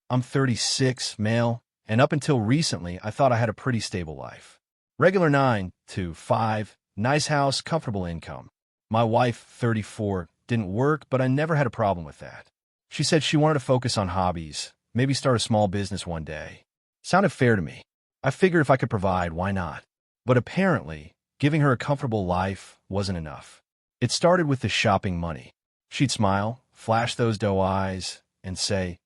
I'm 36, male, and up until recently, I thought I had a pretty stable life. Regular 9 to 5, nice house, comfortable income. My wife, 34, didn't work, but I never had a problem with that. She said she wanted to focus on hobbies, maybe start a small business one day. Sounded fair to me. I figured if I could provide, why not? But apparently, giving her a comfortable life wasn't enough. It started with the shopping money. She'd smile, flash those doe eyes, and say,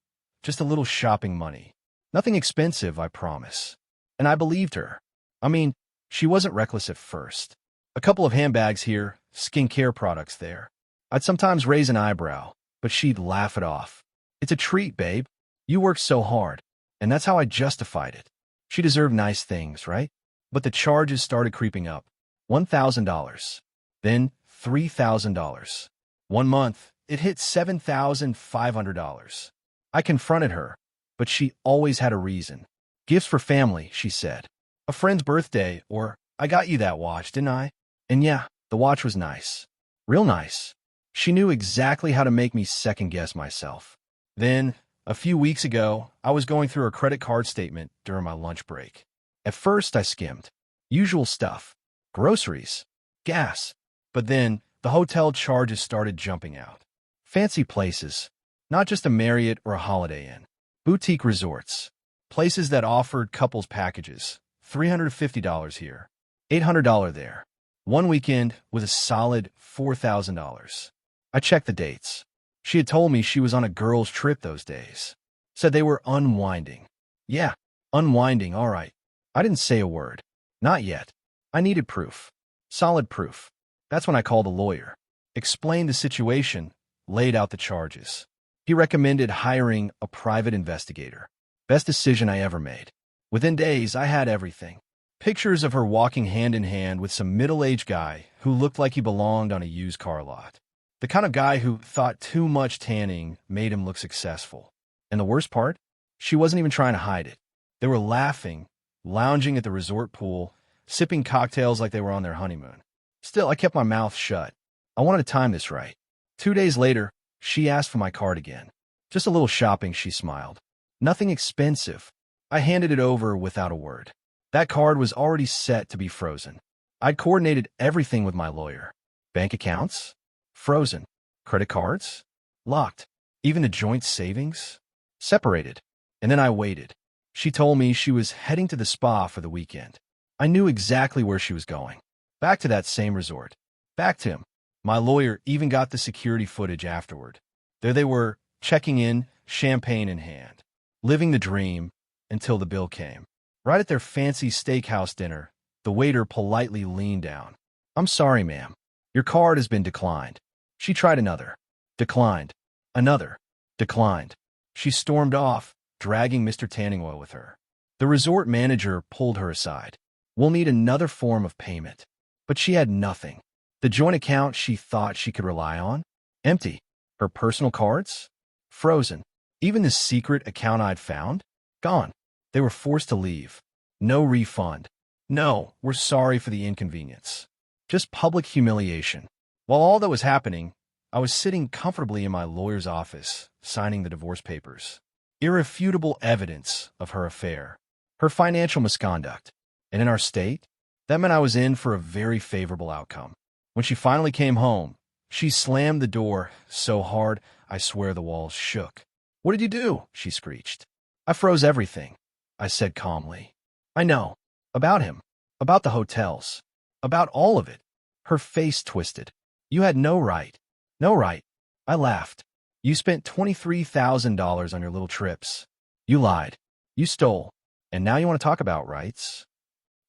"Just a little shopping money. Nothing expensive, I promise." And I believed her. I mean, she wasn't reckless at first. A couple of handbags here, skincare products there. I'd sometimes raise an eyebrow, but she'd laugh it off. "It's a treat, babe. You worked so hard." And that's how I justified it. She deserved nice things, right? But the charges started creeping up. $1,000. Then $3,000. One month, it hit $7,500. I confronted her, but she always had a reason. "Gifts for family," she said. "A friend's birthday," or "I got you that watch, didn't I?" And yeah, the watch was nice. Real nice. She knew exactly how to make me second-guess myself. Then, a few weeks ago, I was going through her credit card statement during my lunch break. At first, I skimmed. Usual stuff. Groceries. Gas. But then, the hotel charges started jumping out. Fancy places. Not just a Marriott or a Holiday Inn. Boutique resorts. Places that offered couples packages. $350 here. $800 there. One weekend with a solid $4,000. I checked the dates. She had told me she was on a girls' trip those days. Said they were unwinding. Yeah, unwinding, all right. I didn't say a word. Not yet. I needed proof. Solid proof. That's when I called a lawyer. Explained the situation, laid out the charges. He recommended hiring a private investigator. Best decision I ever made. Within days, I had everything. Pictures of her walking hand in hand with some middle-aged guy who looked like he belonged on a used car lot. The kind of guy who thought too much tanning made him look successful. And the worst part? She wasn't even trying to hide it. They were laughing, lounging at the resort pool, sipping cocktails like they were on their honeymoon. Still, I kept my mouth shut. I wanted to time this right. 2 days later, she asked for my card again. "Just a little shopping," she smiled. "Nothing expensive." I handed it over without a word. That card was already set to be frozen. I'd coordinated everything with my lawyer. Bank accounts? Frozen. Credit cards? Locked. Even the joint savings? Separated. And then I waited. She told me she was heading to the spa for the weekend. I knew exactly where she was going. Back to that same resort. Back to him. My lawyer even got the security footage afterward. There they were, checking in, champagne in hand. Living the dream until the bill came. Right at their fancy steakhouse dinner, the waiter politely leaned down. "I'm sorry, ma'am. Your card has been declined." She tried another. Declined. Another. Declined. She stormed off, dragging Mr. Tanning Oil with her. The resort manager pulled her aside. "We'll need another form of payment." But she had nothing. The joint account she thought she could rely on? Empty. Her personal cards? Frozen. Even the secret account I'd found? Gone. They were forced to leave. No refund. "No, we're sorry for the inconvenience." Just public humiliation. While all that was happening, I was sitting comfortably in my lawyer's office, signing the divorce papers. Irrefutable evidence of her affair. Her financial misconduct. And in our state, that meant I was in for a very favorable outcome. When she finally came home, she slammed the door so hard, I swear the walls shook. "What did you do?" she screeched. "I froze everything," I said calmly. "I know. About him. About the hotels. About all of it." Her face twisted. "You had no right." "No right." I laughed. "You spent $23,000 on your little trips. You lied. You stole. And now you want to talk about rights?"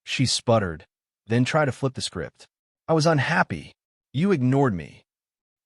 She sputtered, then tried to flip the script. "I was unhappy. You ignored me."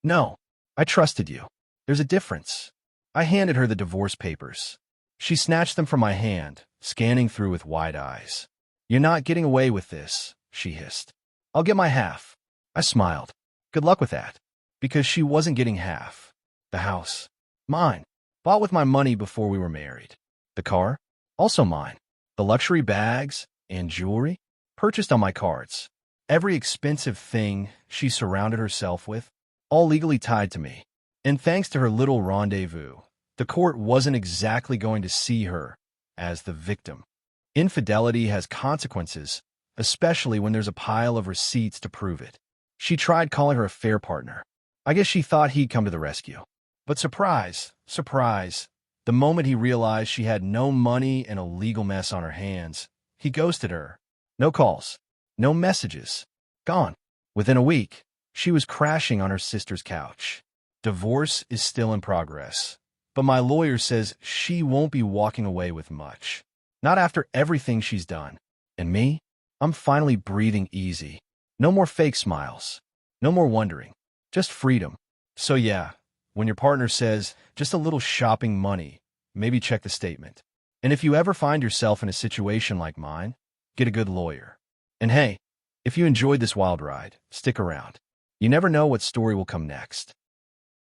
"No, I trusted you. There's a difference." I handed her the divorce papers. She snatched them from my hand, scanning through with wide eyes. "You're not getting away with this," she hissed. "I'll get my half." I smiled. Good luck with that. Because she wasn't getting half. The house. Mine. Bought with my money before we were married. The car. Also mine. The luxury bags and jewelry. Purchased on my cards. Every expensive thing she surrounded herself with. All legally tied to me. And thanks to her little rendezvous, The court wasn't exactly going to see her as the victim. Infidelity has consequences, especially when there's a pile of receipts to prove it. She tried calling her a fair partner. I guess she thought he'd come to the rescue. But surprise, surprise, the moment he realized she had no money and a legal mess on her hands, he ghosted her. No calls, no messages, gone. Within a week, she was crashing on her sister's couch. Divorce is still in progress, but my lawyer says she won't be walking away with much. Not after everything she's done. And me? I'm finally breathing easy. No more fake smiles. No more wondering. Just freedom. So yeah, when your partner says, just a little shopping money, maybe check the statement. And if you ever find yourself in a situation like mine, get a good lawyer. And hey, if you enjoyed this wild ride, stick around. You never know what story will come next.